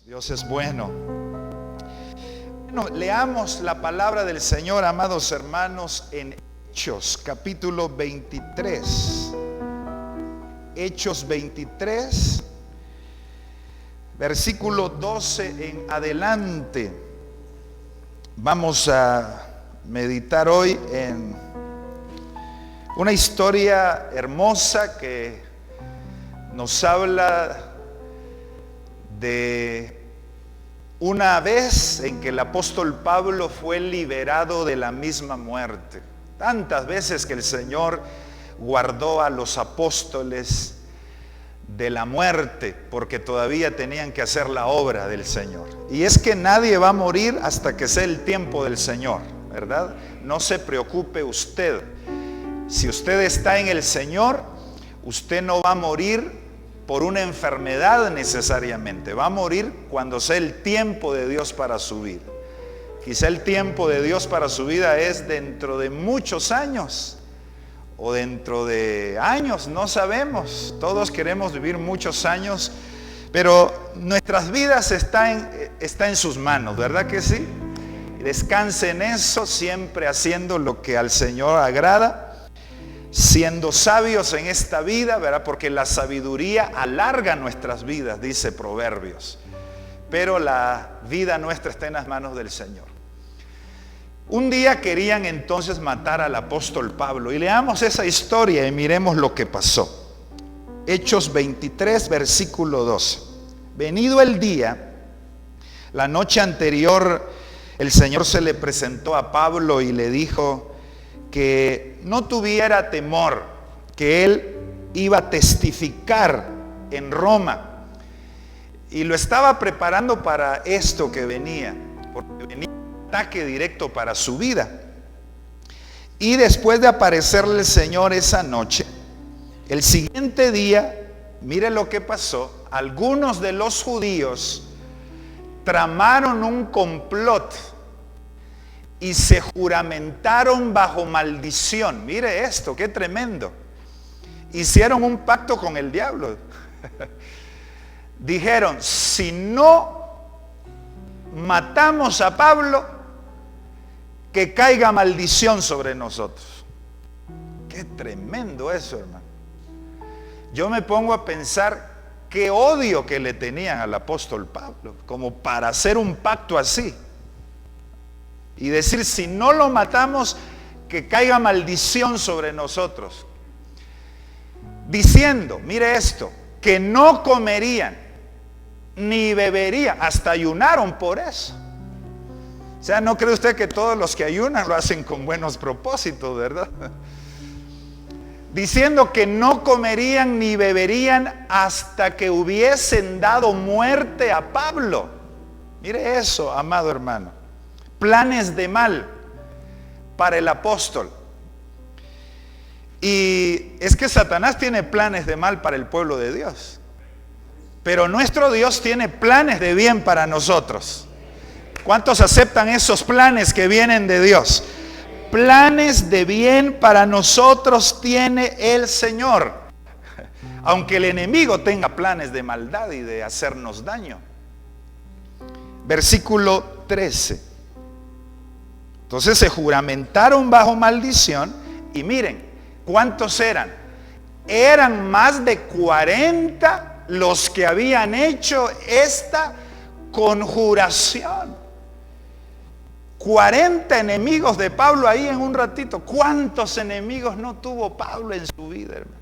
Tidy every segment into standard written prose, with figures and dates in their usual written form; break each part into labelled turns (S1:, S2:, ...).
S1: Dios es bueno. Bueno, leamos la palabra del Señor, amados hermanos, en Hechos, capítulo 23. Hechos 23, versículo 12 en adelante. Vamos a meditar hoy en una historia hermosa que nos habla de una vez en que el apóstol Pablo fue liberado de la misma muerte. Tantas veces que el Señor guardó a los apóstoles de la muerte porque todavía tenían que hacer la obra del Señor. Y es que nadie va a morir hasta que sea el tiempo del Señor, ¿verdad? No se preocupe usted. Si usted está en el Señor, usted no va a morir por una enfermedad necesariamente. Va a morir cuando sea el tiempo de Dios para su vida. Quizá el tiempo de Dios para su vida es dentro de muchos años o dentro de años, no sabemos. Todos queremos vivir muchos años, pero nuestras vidas está en sus manos, ¿verdad que sí? Descanse en eso, siempre haciendo lo que al Señor agrada, siendo sabios en esta vida, ¿verdad? Porque la sabiduría alarga nuestras vidas, dice Proverbios. Pero la vida nuestra está en las manos del Señor. Un día querían entonces matar al apóstol Pablo. Y leamos esa historia y miremos lo que pasó. Hechos 23, versículo 12. Venido el día, la noche anterior, el Señor se le presentó a Pablo y le dijo que no tuviera temor, que él iba a testificar en Roma. Y lo estaba preparando para esto que venía, porque venía un ataque directo para su vida. Y después de aparecerle el Señor esa noche, el siguiente día, mire lo que pasó, algunos de los judíos tramaron un complot y se juramentaron bajo maldición. Mire esto, qué tremendo. Hicieron un pacto con el diablo. Dijeron, si no matamos a Pablo, que caiga maldición sobre nosotros. Qué tremendo eso, hermano. Yo me pongo a pensar qué odio que le tenían al apóstol Pablo, como para hacer un pacto así. Y decir, si no lo matamos, que caiga maldición sobre nosotros. Diciendo, mire esto, que no comerían ni beberían. Hasta ayunaron por eso. O sea, ¿no cree usted que todos los que ayunan lo hacen con buenos propósitos, verdad? Diciendo que no comerían ni beberían hasta que hubiesen dado muerte a Pablo. Mire eso, amado hermano. Planes de mal para el apóstol. Y es que Satanás tiene planes de mal para el pueblo de Dios, pero nuestro Dios tiene planes de bien para nosotros. ¿Cuántos aceptan esos planes que vienen de Dios? Planes de bien para nosotros tiene el Señor, aunque el enemigo tenga planes de maldad y de hacernos daño. Versículo 13. Entonces se juramentaron bajo maldición y miren, ¿cuántos eran? Eran más de 40 los que habían hecho esta conjuración. 40 enemigos de Pablo ahí en un ratito. ¿Cuántos enemigos no tuvo Pablo en su vida, hermano?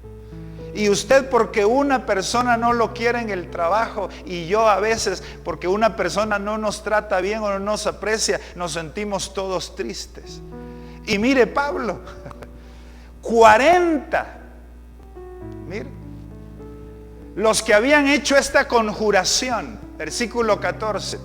S1: Y usted porque una persona no lo quiere en el trabajo, y yo a veces porque una persona no nos trata bien o no nos aprecia, nos sentimos todos tristes. Y mire Pablo, 40, mire, los que habían hecho esta conjuración, versículo 14,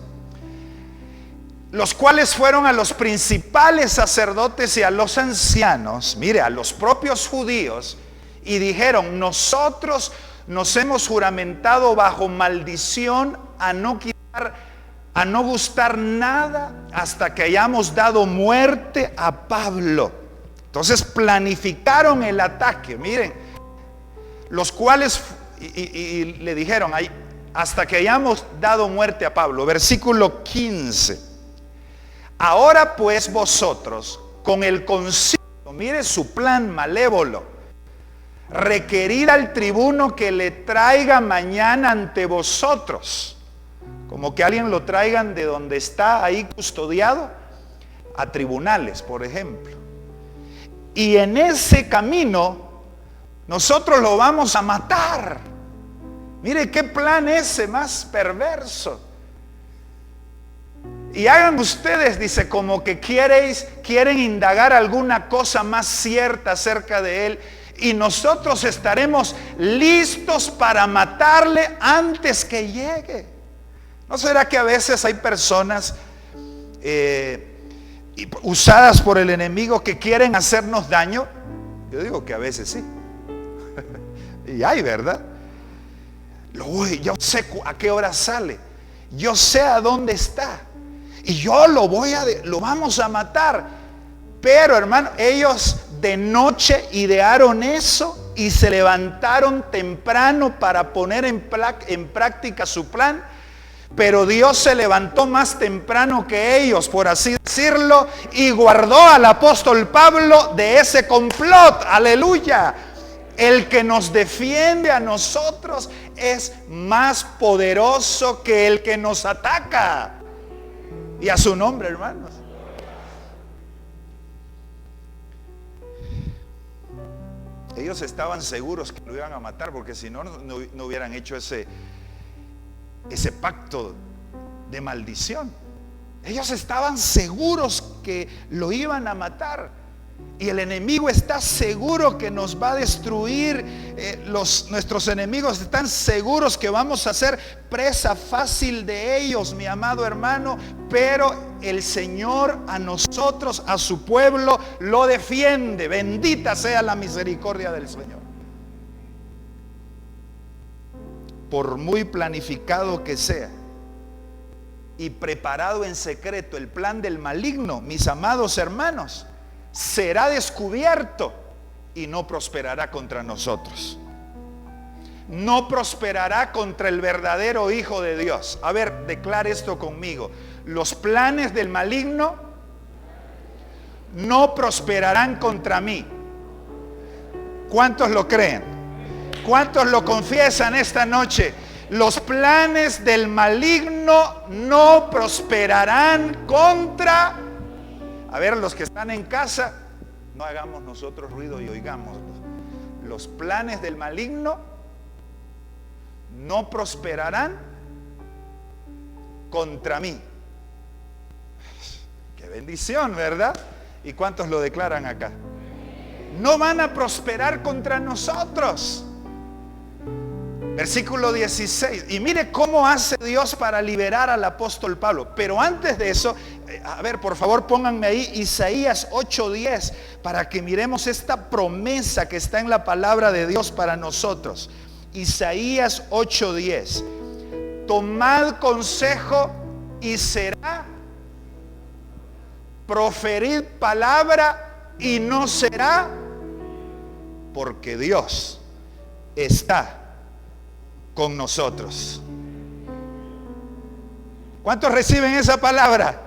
S1: los cuales fueron a los principales sacerdotes y a los ancianos, mire, a los propios judíos, y dijeron, nosotros nos hemos juramentado bajo maldición a no gustar nada hasta que hayamos dado muerte a Pablo. Entonces planificaron el ataque, miren, los cuales y le dijeron, hasta que hayamos dado muerte a Pablo. Versículo 15. Ahora pues vosotros, con el concilio, mire su plan malévolo, requerir al tribuno que le traiga mañana ante vosotros, como que alguien lo traigan de donde está ahí custodiado a tribunales, por ejemplo. Y en ese camino nosotros lo vamos a matar. Mire qué plan ese más perverso. Y hagan ustedes, dice, como que quieren indagar alguna cosa más cierta acerca de él, y nosotros estaremos listos para matarle antes que llegue. ¿No será que a veces hay personas usadas por el enemigo que quieren hacernos daño? Yo digo que a veces sí. Y hay, ¿verdad? Yo sé a qué hora sale, yo sé a dónde está, y yo lo vamos a matar. Pero hermano, ellos de noche idearon eso y se levantaron temprano para poner en práctica su plan. Pero Dios se levantó más temprano que ellos, por así decirlo, y guardó al apóstol Pablo de ese complot. Aleluya. El que nos defiende a nosotros es más poderoso que el que nos ataca. Y a su nombre, hermanos. Ellos estaban seguros que lo iban a matar, porque si no, no hubieran hecho ese pacto de maldición. Ellos estaban seguros que lo iban a matar. Y el enemigo está seguro que nos va a destruir. Nuestros enemigos están seguros que vamos a ser presa fácil de ellos, mi amado hermano. Pero el Señor a nosotros, a su pueblo, lo defiende. Bendita sea la misericordia del Señor. Por muy planificado que sea y preparado en secreto el plan del maligno, mis amados hermanos, será descubierto y no prosperará contra nosotros. No prosperará contra el verdadero Hijo de Dios. A ver, declare esto conmigo. Los planes del maligno no prosperarán contra mí. ¿Cuántos lo creen? ¿Cuántos lo confiesan esta noche? Los planes del maligno no prosperarán contra. A ver, los que están en casa, no hagamos nosotros ruido y oigámoslos. Los planes del maligno no prosperarán contra mí. Qué bendición, ¿verdad? ¿Y cuántos lo declaran acá? No van a prosperar contra nosotros. Versículo 16. Y mire cómo hace Dios para liberar al apóstol Pablo. Pero antes de eso, a ver, por favor, pónganme ahí Isaías 8:10 para que miremos esta promesa que está en la palabra de Dios para nosotros. Isaías 8:10. Tomad consejo y será. Proferid palabra y no será, porque Dios está con nosotros. ¿Cuántos reciben esa palabra?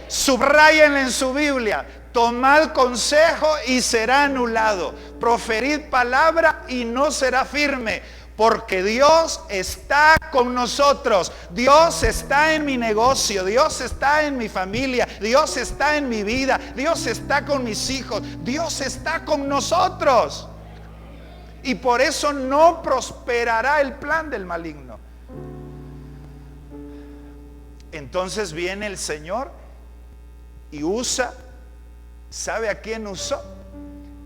S1: Subrayenla en su Biblia. Tomad consejo y será anulado. Proferid palabra y no será firme, porque Dios está con nosotros. Dios está en mi negocio, Dios está en mi familia, Dios está en mi vida, Dios está con mis hijos, Dios está con nosotros. Y por eso no prosperará el plan del maligno. Entonces viene el Señor y usa, ¿sabe a quién usó?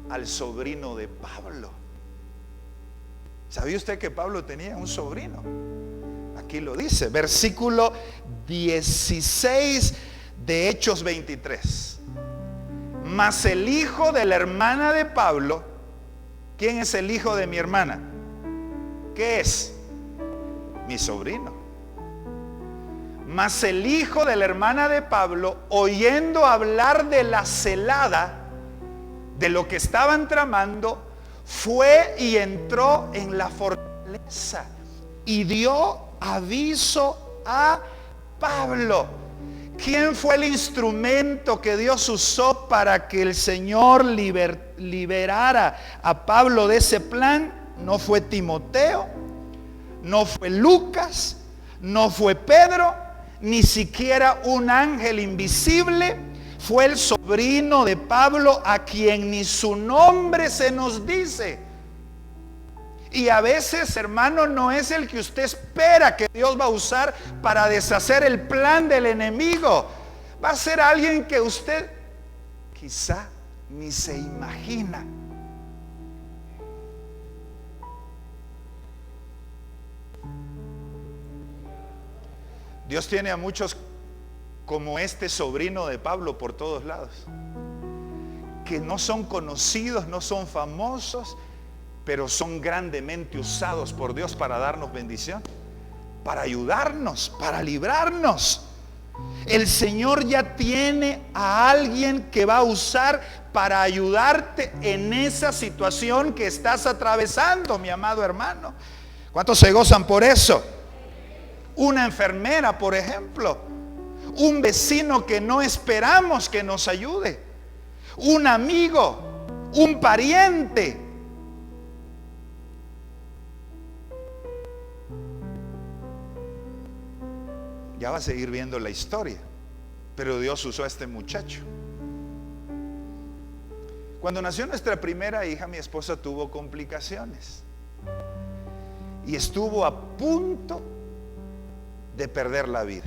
S1: Al sobrino de Pablo. ¿Sabía usted que Pablo tenía un sobrino? Aquí lo dice, versículo 16 de Hechos 23. Mas el hijo de la hermana de Pablo. ¿Quién es el hijo de mi hermana? ¿Qué es? Mi sobrino. Mas el hijo de la hermana de Pablo, oyendo hablar de la celada, de lo que estaban tramando, fue y entró en la fortaleza y dio aviso a Pablo. ¿Quién fue el instrumento que Dios usó para que el Señor liberara a Pablo de ese plan? No fue Timoteo, no fue Lucas, no fue Pedro, ni siquiera un ángel invisible. Fue el sobrino de Pablo, a quien ni su nombre se nos dice. Y a veces, hermano, no es el que usted espera que Dios va a usar para deshacer el plan del enemigo. Va a ser alguien que usted quizá ni se imagina. Dios tiene a muchos como este sobrino de Pablo por todos lados, que no son conocidos, no son famosos, pero son grandemente usados por Dios para darnos bendición, para ayudarnos, para librarnos. El Señor ya tiene a alguien que va a usar para ayudarte en esa situación que estás atravesando, mi amado hermano. ¿Cuántos se gozan por eso? Una enfermera, por ejemplo, un vecino que no esperamos que nos ayude, un amigo, un pariente. Ya va a seguir viendo la historia, pero Dios usó a este muchacho. Cuando nació nuestra primera hija, mi esposa tuvo complicaciones y estuvo a punto de perder la vida.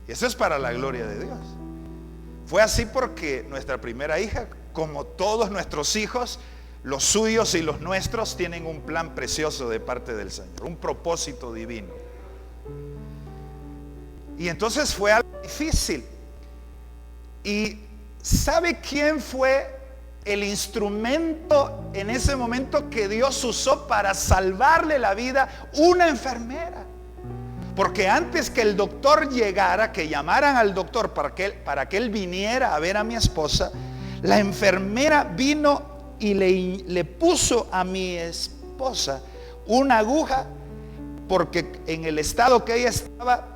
S1: Y eso es para la gloria de Dios. Fue así porque nuestra primera hija, como todos nuestros hijos, los suyos y los nuestros, tienen un plan precioso de parte del Señor, un propósito divino. Y entonces fue algo difícil. ¿Y sabe quién fue el instrumento en ese momento que Dios usó para salvarle la vida? Una enfermera. Porque antes que el doctor llegara, que llamaran al doctor para que él viniera a ver a mi esposa, la enfermera vino y le puso a mi esposa una aguja, porque en el estado que ella estaba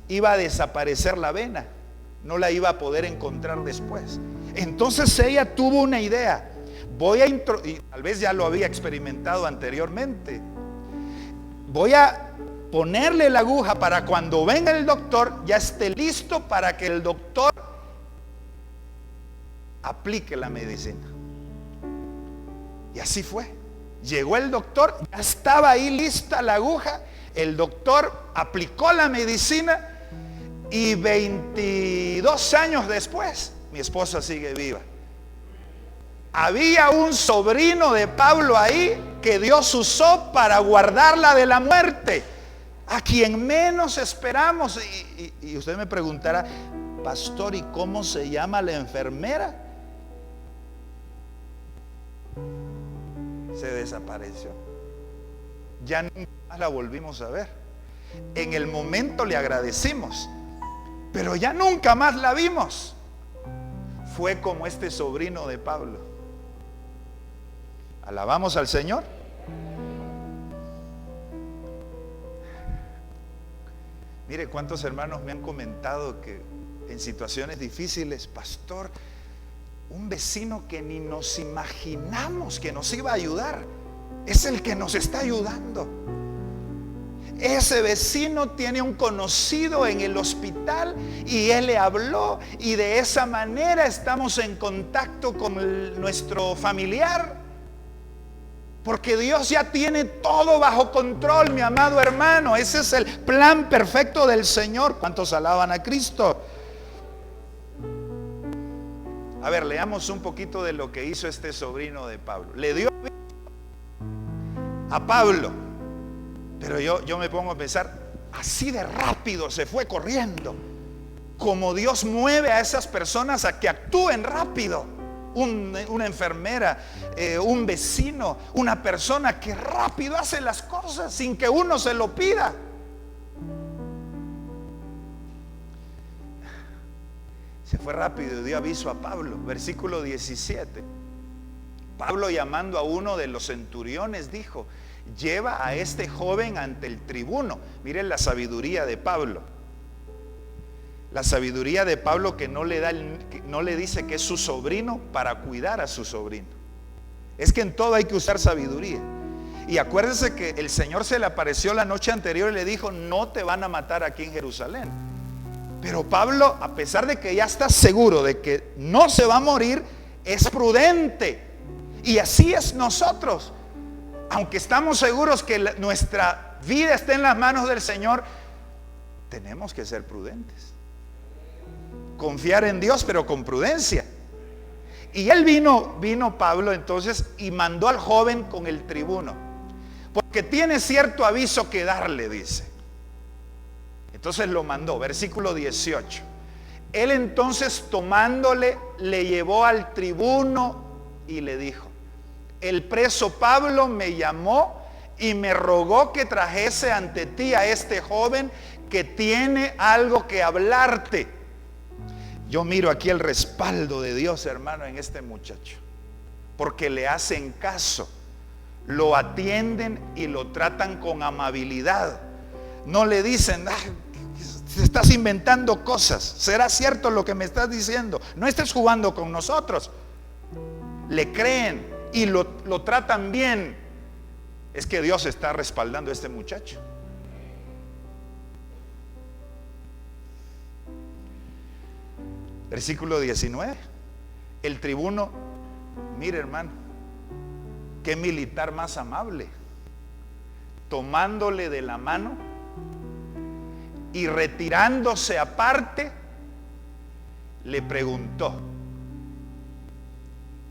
S1: iba a desaparecer la vena, no la iba a poder encontrar después. Entonces ella tuvo una idea: y tal vez ya lo había experimentado anteriormente, voy a ponerle la aguja para cuando venga el doctor ya esté listo para que el doctor aplique la medicina. Y así fue. Llegó el doctor, ya estaba ahí lista la aguja, el doctor aplicó la medicina y 22 años después mi esposa sigue viva. Había un sobrino de Pablo ahí que Dios usó para guardarla de la muerte, a quien menos esperamos. Y usted me preguntará: pastor, ¿y cómo se llama la enfermera? Se desapareció. Ya nunca más la volvimos a ver. En el momento le agradecimos, pero ya nunca más la vimos. Fue como este sobrino de Pablo. ¿Alabamos al Señor? Mire cuántos hermanos me han comentado que en situaciones difíciles: pastor, un vecino que ni nos imaginamos que nos iba a ayudar, es el que nos está ayudando. Ese vecino tiene un conocido en el hospital y él le habló, y de esa manera estamos en contacto con nuestro familiar. Porque Dios ya tiene todo bajo control, mi amado hermano. Ese es el plan perfecto del Señor. ¿Cuántos alaban a Cristo? A ver, leamos un poquito de lo que hizo este sobrino de Pablo. Le dio a Pablo, pero yo me pongo a pensar, así de rápido se fue corriendo. Como Dios mueve a esas personas a que actúen rápido. Una enfermera, un vecino, una persona que rápido hace las cosas sin que uno se lo pida. Se fue rápido y dio aviso a Pablo. Versículo 17. Pablo, llamando a uno de los centuriones, dijo: lleva a este joven ante el tribuno. Miren la sabiduría de Pablo. La sabiduría de Pablo que no le dice que es su sobrino para cuidar a su sobrino. Es que en todo hay que usar sabiduría. Y acuérdense que el Señor se le apareció la noche anterior y le dijo: no te van a matar aquí en Jerusalén. Pero Pablo, a pesar de que ya está seguro de que no se va a morir, es prudente. Y así es nosotros. Aunque estamos seguros que nuestra vida está en las manos del Señor, tenemos que ser prudentes. Confiar en Dios, pero con prudencia. Y él vino Pablo entonces y mandó al joven con el tribuno, porque tiene cierto aviso que darle, dice. Entonces lo mandó, versículo 18. Él entonces tomándole, le llevó al tribuno y le dijo: el preso Pablo me llamó y me rogó que trajese ante ti a este joven que tiene algo que hablarte. Yo miro aquí el respaldo de Dios, hermano, en este muchacho, porque le hacen caso, lo atienden y lo tratan con amabilidad. No le dicen: estás inventando cosas, ¿será cierto lo que me estás diciendo? No estés jugando con nosotros. Le creen y lo tratan bien. Es que Dios está respaldando a este muchacho. Versículo 19. El tribuno, mire, hermano, qué militar más amable, tomándole de la mano y retirándose aparte, le preguntó.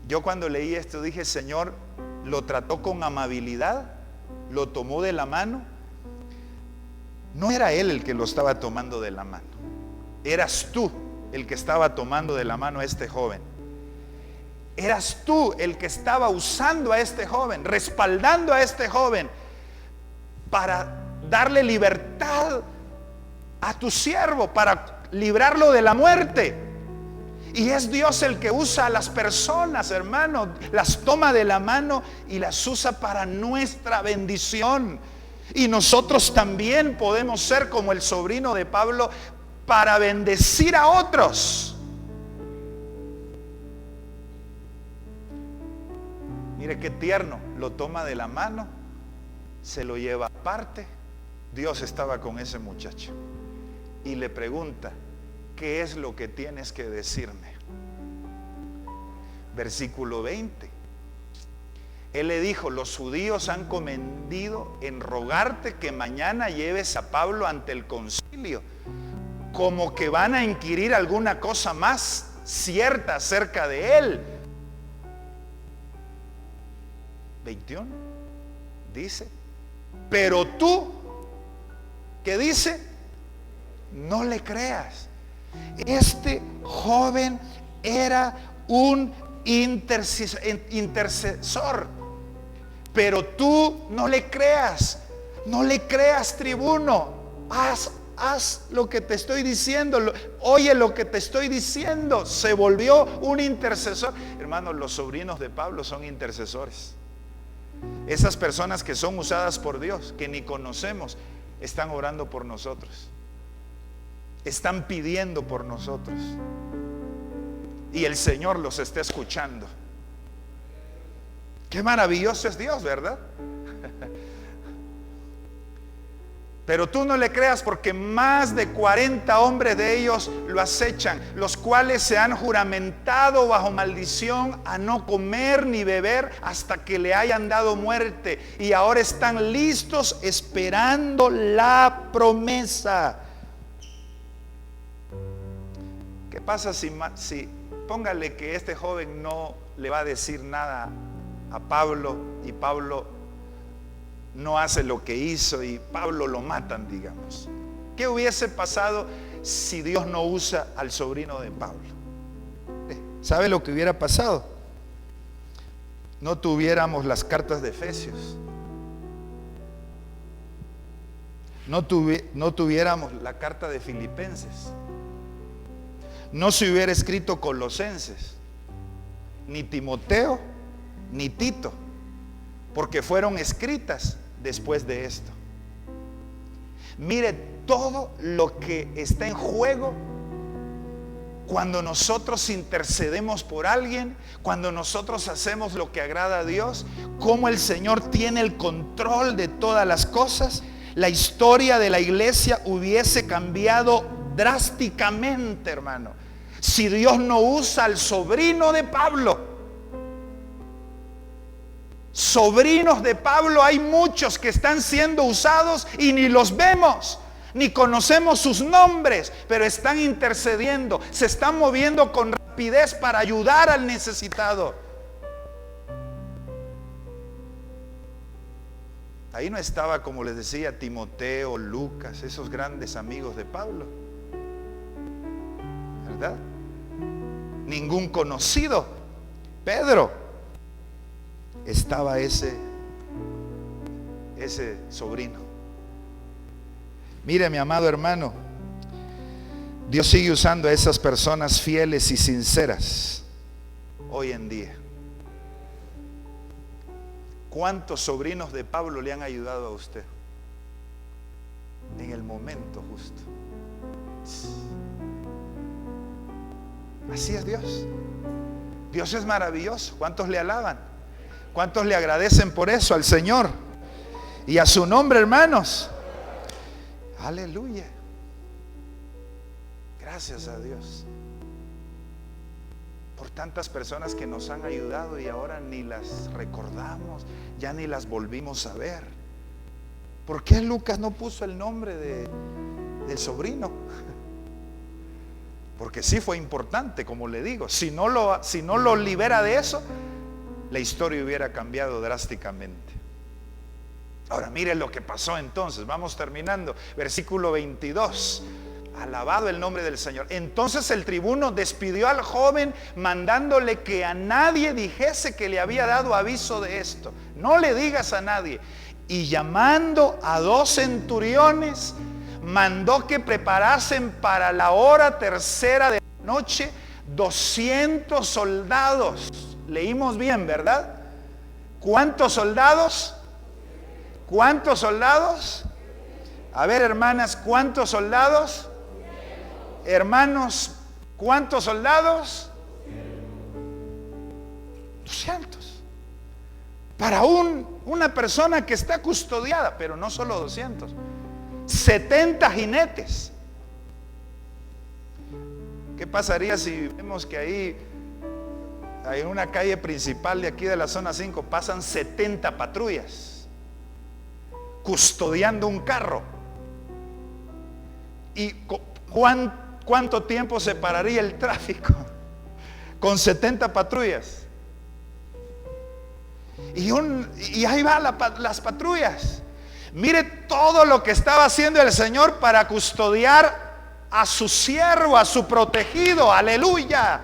S1: Yo cuando leí esto dije: Señor, lo trató con amabilidad, lo tomó de la mano. No era él el que lo estaba tomando de la mano, eras tú el que estaba tomando de la mano a este joven. Eras tú el que estaba usando a este joven, respaldando a este joven para darle libertad a tu siervo, para librarlo de la muerte. Y es Dios el que usa a las personas, hermano, las toma de la mano y las usa para nuestra bendición. Y nosotros también podemos ser como el sobrino de Pablo para bendecir a otros. Mire qué tierno, lo toma de la mano, se lo lleva aparte. Dios estaba con ese muchacho y le pregunta: ¿qué es lo que tienes que decirme? Versículo 20. Él le dijo: los judíos han convenido en rogarte que mañana lleves a Pablo ante el concilio, como que van a inquirir alguna cosa más cierta acerca de él. 21 dice: pero tú, ¿qué dice? No le creas. Este joven era un intercesor, pero tú no le creas. No le creas, tribuno. Haz lo que te estoy diciendo, oye lo que te estoy diciendo. Se volvió un intercesor. Hermanos, los sobrinos de Pablo son intercesores. Esas personas que son usadas por Dios, que ni conocemos, están orando por nosotros, están pidiendo por nosotros, y el Señor los está escuchando. Qué maravilloso es Dios, ¿verdad? Pero tú no le creas, porque más de 40 hombres de ellos lo acechan, los cuales se han juramentado bajo maldición a no comer ni beber hasta que le hayan dado muerte, y ahora están listos esperando la promesa. ¿Qué pasa si póngale que este joven no le va a decir nada a Pablo, y Pablo no hace lo que hizo y Pablo lo matan, digamos? ¿Qué hubiese pasado si Dios no usa al sobrino de Pablo? ¿Sabe lo que hubiera pasado? No tuviéramos las cartas de Efesios, no tuviéramos la carta de Filipenses, no se hubiera escrito Colosenses, ni Timoteo, ni Tito, porque fueron escritas después de esto. Mire todo lo que está en juego cuando nosotros intercedemos por alguien, cuando nosotros hacemos lo que agrada a Dios, cómo el Señor tiene el control de todas las cosas. La historia de la iglesia hubiese cambiado drásticamente, hermano, si Dios no usa al sobrino de Pablo. Sobrinos de Pablo hay muchos que están siendo usados y ni los vemos, ni conocemos sus nombres, pero están intercediendo, se están moviendo con rapidez para ayudar al necesitado. Ahí no estaba, como les decía, Timoteo, Lucas, esos grandes amigos de Pablo, ¿verdad? Ningún conocido. Pedro, estaba ese sobrino. Mire, mi amado hermano, Dios sigue usando a esas personas fieles y sinceras hoy en día. ¿Cuántos sobrinos de Pablo le han ayudado a usted en el momento justo? Así es Dios. Dios es maravilloso. ¿Cuántos le alaban? ¿Cuántos le agradecen por eso al Señor? Y a su nombre, hermanos. Aleluya. Gracias a Dios por tantas personas que nos han ayudado y ahora ni las recordamos, ya ni las volvimos a ver. ¿Por qué Lucas no puso el nombre del sobrino? Porque sí fue importante, como le digo. Si no lo libera de eso, la historia hubiera cambiado drásticamente. Ahora mire lo que pasó entonces. Vamos terminando. Versículo 22. Alabado el nombre del Señor. Entonces el tribuno despidió al joven, mandándole que a nadie dijese que le había dado aviso de esto. No le digas a nadie. Y llamando a 2 centuriones, mandó que preparasen para la hora tercera de la noche 200 soldados. Leímos bien, ¿verdad? ¿Cuántos soldados? ¿Cuántos soldados? A ver, hermanas, ¿cuántos soldados? Hermanos, ¿cuántos soldados? 200. Para una persona que está custodiada, pero no solo 200. 70 jinetes. ¿Qué pasaría si vemos que ahí hay una calle principal de aquí de la zona 5, pasan 70 patrullas custodiando un carro? ¿Y cuánto tiempo se pararía el tráfico con 70 patrullas? Y ahí van las patrullas. Mire todo lo que estaba haciendo el Señor para custodiar a su siervo, a su protegido, aleluya,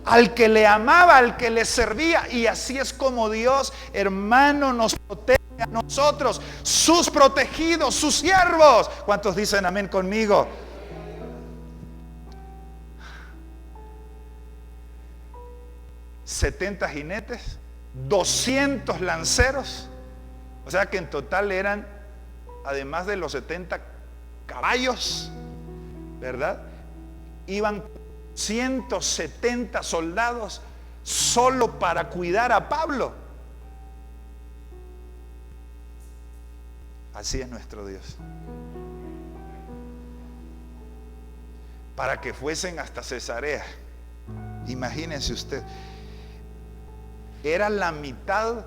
S1: al que le amaba, al que le servía. Y así es como Dios, hermano, nos protege a nosotros, sus protegidos, sus siervos. ¿Cuántos dicen amén conmigo? $70 jinetes, 200 lanceros, o sea que en total eran, además de los 70 caballos, ¿verdad? Iban 170 soldados solo para cuidar a Pablo. Así es nuestro Dios. Para que fuesen hasta Cesarea. Imagínense usted. Era la mitad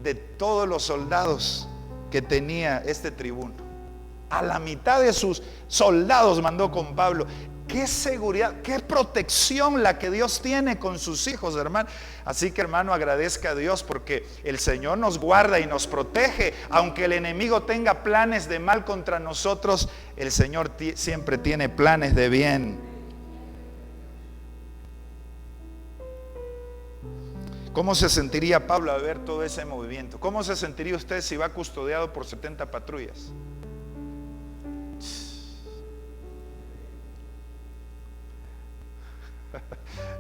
S1: de todos los soldados que tenía este tribuno. A la mitad de sus soldados mandó con Pablo. Qué seguridad, qué protección la que Dios tiene con sus hijos, hermano. Así que, hermano, agradezca a Dios porque el Señor nos guarda y nos protege. Aunque el enemigo tenga planes de mal contra nosotros, el Señor siempre tiene planes de bien. ¿Cómo se sentiría Pablo al ver todo ese movimiento? ¿Cómo se sentiría usted si va custodiado por 70 patrullas?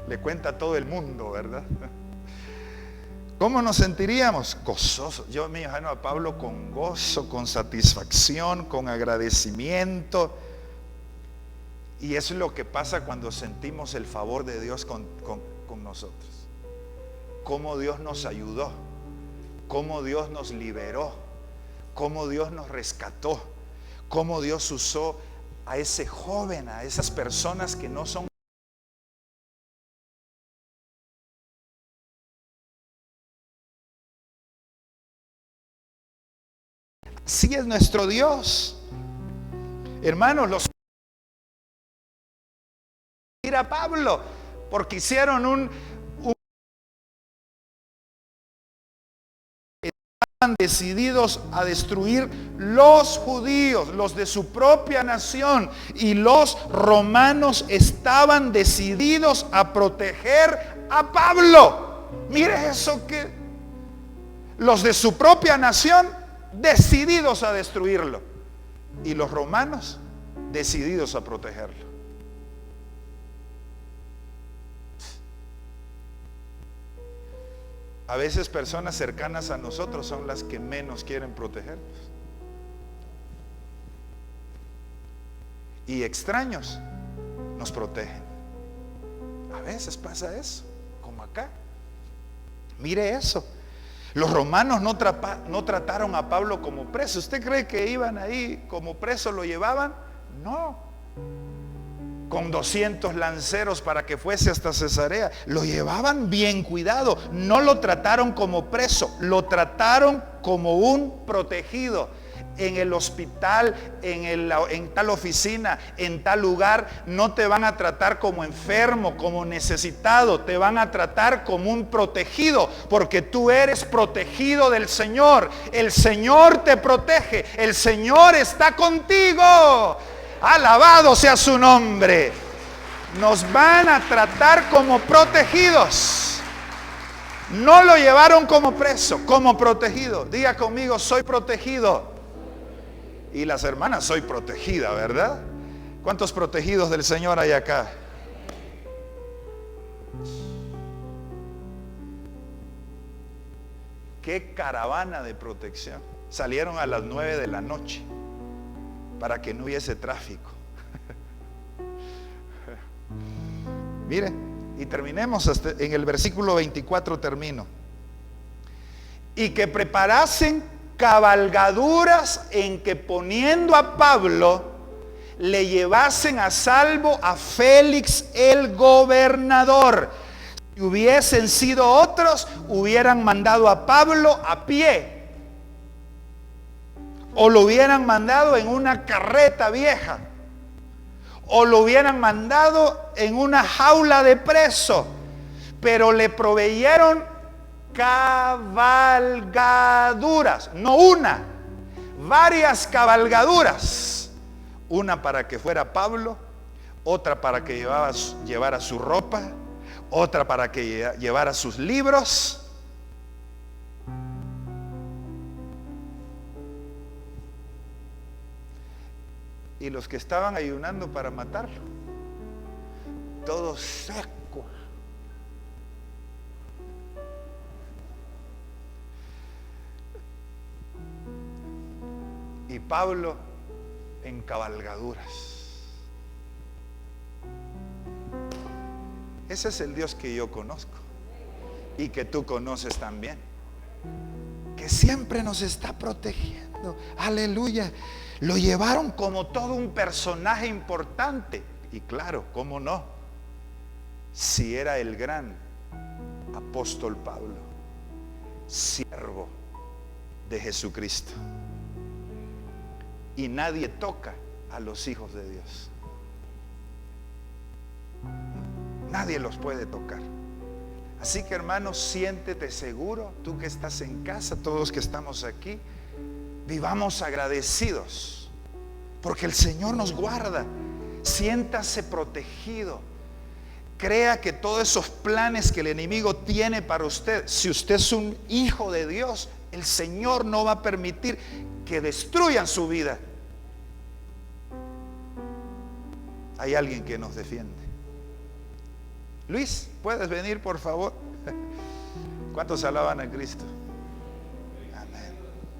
S1: Le cuenta a todo el mundo, ¿verdad? ¿Cómo nos sentiríamos? Gozosos. Yo me imagino a Pablo con gozo, con satisfacción, con agradecimiento. Y eso es lo que pasa cuando sentimos el favor de Dios con nosotros. Cómo Dios nos ayudó, cómo Dios nos liberó, cómo Dios nos rescató, cómo Dios usó a ese joven, a esas personas que no son. Así es nuestro Dios. Hermanos, los a Pablo porque hicieron estaban decididos a destruir los judíos, los de su propia nación, y los romanos estaban decididos a proteger a Pablo. Mire eso, que los de su propia nación decididos a destruirlo, y los romanos decididos a protegerlo. A veces personas cercanas a nosotros son las que menos quieren protegernos. Y extraños nos protegen. A veces pasa eso, como acá. Mire eso. Los romanos no trataron a Pablo como preso. ¿Usted cree que iban ahí como preso, lo llevaban? No. Con 200 lanceros para que fuese hasta Cesarea. Lo llevaban bien cuidado. No lo trataron como preso, lo trataron como un protegido. En el hospital, en tal oficina, en tal lugar, no te van a tratar como enfermo, como necesitado. Te van a tratar como un protegido, porque tú eres protegido del Señor. El Señor te protege. El Señor está contigo. Alabado sea su nombre. Nos van a tratar como protegidos. No lo llevaron como preso, como protegido. Diga conmigo, soy protegido. Y las hermanas, soy protegida, ¿verdad? ¿Cuántos protegidos del Señor hay acá? Qué caravana de protección. Salieron a las 9 de la noche para que no hubiese tráfico. Mire, y terminemos en el versículo 24, termino. Y que preparasen cabalgaduras en que, poniendo a Pablo, le llevasen a salvo a Félix el gobernador. Si hubiesen sido otros, hubieran mandado a Pablo a pie, o lo hubieran mandado en una carreta vieja, o lo hubieran mandado en una jaula de preso, pero le proveyeron cabalgaduras, no una, varias cabalgaduras. Una para que fuera Pablo, otra para que llevara su ropa, otra para que llevara sus libros. Y los que estaban ayunando para matarlo, todos secos. Y Pablo en cabalgaduras. Ese es el Dios que yo conozco y que tú conoces también, que siempre nos está protegiendo. Aleluya. Lo llevaron como todo un personaje importante. Y claro, ¿cómo no? Si era el gran apóstol Pablo, siervo de Jesucristo. Y nadie toca a los hijos de Dios. Nadie los puede tocar. Así que, hermanos, siéntete seguro, tú que estás en casa, todos que estamos aquí, vivamos agradecidos, porque el Señor nos guarda. Siéntase protegido. Crea que todos esos planes que el enemigo tiene para usted, si usted es un hijo de Dios, el Señor no va a permitir que destruyan su vida. Hay alguien que nos defiende. Luis, ¿puedes venir, por favor? ¿Cuántos alaban a Cristo? Amén.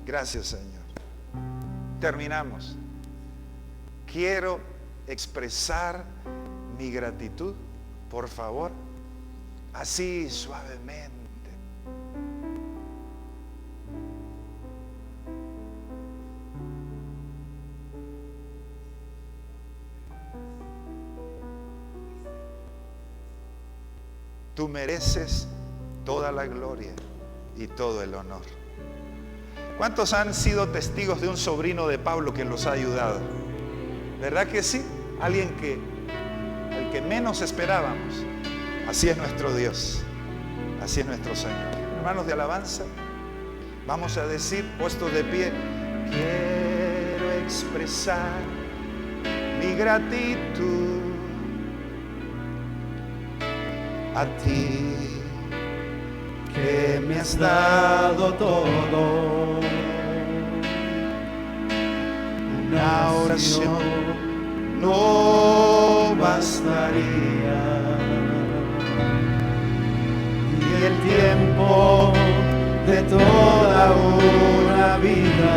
S1: Gracias, Señor. Terminamos. Quiero expresar mi gratitud, por favor, así suavemente. Tú mereces toda la gloria y todo el honor. ¿Cuántos han sido testigos de un sobrino de Pablo que los ha ayudado? ¿Verdad que sí? Alguien el que menos esperábamos. Así es nuestro Dios. Así es nuestro Señor. Hermanos de alabanza, vamos a decir, puestos de pie, quiero expresar mi gratitud a ti, que me has dado todo. Una oración no bastaría, y el tiempo de toda una vida.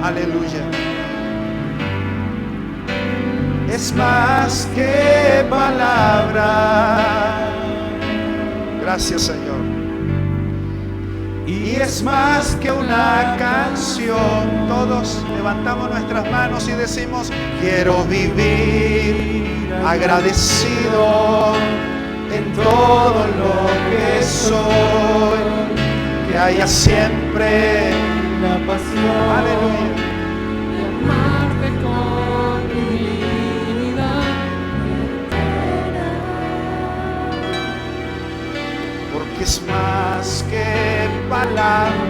S1: Aleluya. Es más que palabra. Gracias, Señor. Y es más que una canción. Todos levantamos nuestras manos y decimos: quiero vivir agradecido en todo lo que soy, que haya siempre la pasión. Aleluya.
S2: De amarte con mi vida entera.
S1: Porque es más que palabras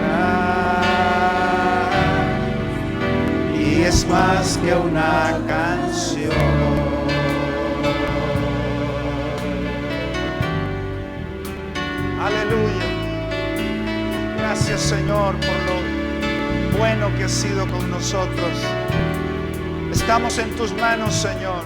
S1: y es más que una canción. Aleluya. Gracias, Señor, por lo bueno que has sido con nosotros. Estamos en tus manos, Señor.